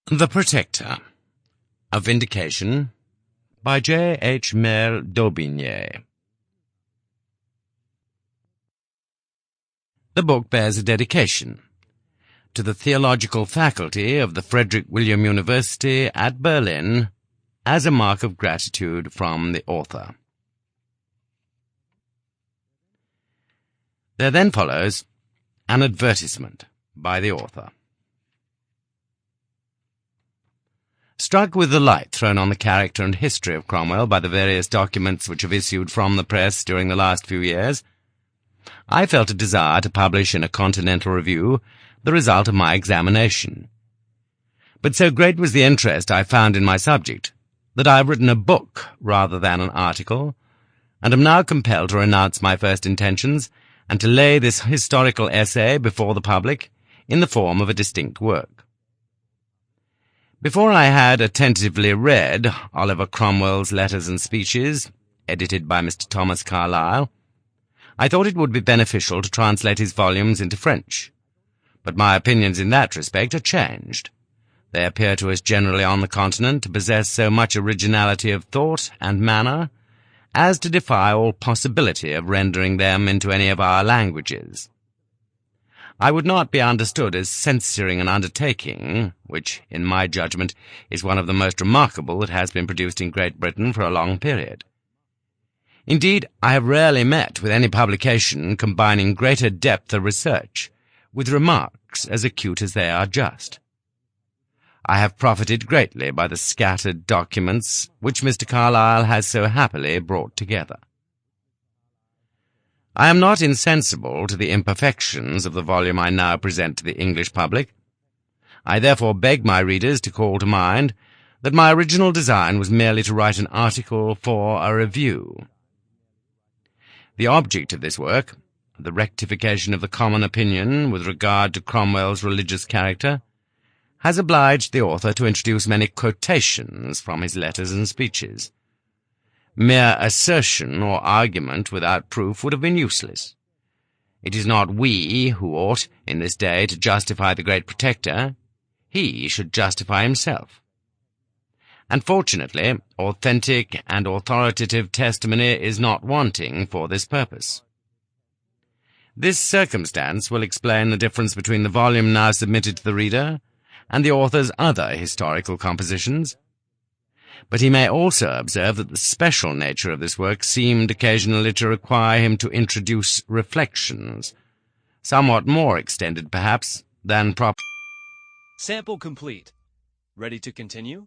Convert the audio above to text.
The Protector, A Vindication, by J.H. Merle d'Aubigné. The book bears a dedication to the theological faculty of the Frederick William University at Berlin as a mark of gratitude from the author. There then follows an advertisement by the author. Struck with the light thrown on the character and history of Cromwell by the various documents which have issued from the press during the last few years, I felt a desire to publish in a Continental Review the result of my examination. But so great was the interest I found in my subject that I have written a book rather than an article, and am now compelled to renounce my first intentions and to lay this historical essay before the public in the form of a distinct work. Before I had attentively read Oliver Cromwell's Letters and Speeches, edited by Mr. Thomas Carlyle, I thought it would be beneficial to translate his volumes into French, but my opinions in that respect are changed. They appear to us generally on the Continent to possess so much originality of thought and manner as to defy all possibility of rendering them into any of our languages. I would not be understood as censuring an undertaking, which, in my judgment, is one of the most remarkable that has been produced in Great Britain for a long period. Indeed, I have rarely met with any publication combining greater depth of research with remarks as acute as they are just. I have profited greatly by the scattered documents which Mr. Carlyle has so happily brought together. I am not insensible to the imperfections of the volume I now present to the English public. I therefore beg my readers to call to mind that my original design was merely to write an article for a review. The object of this work, the rectification of the common opinion with regard to Cromwell's religious character, has obliged the author to introduce many quotations from his letters and speeches. Mere assertion or argument without proof would have been useless. It is not we who ought, in this day, to justify the great Protector. He should justify himself. And fortunately, authentic and authoritative testimony is not wanting for this purpose. This circumstance will explain the difference between the volume now submitted to the reader and the author's other historical compositions. But he may also observe that the special nature of this work seemed occasionally to require him to introduce reflections, somewhat more extended, perhaps, than proper. Sample complete. Ready to continue?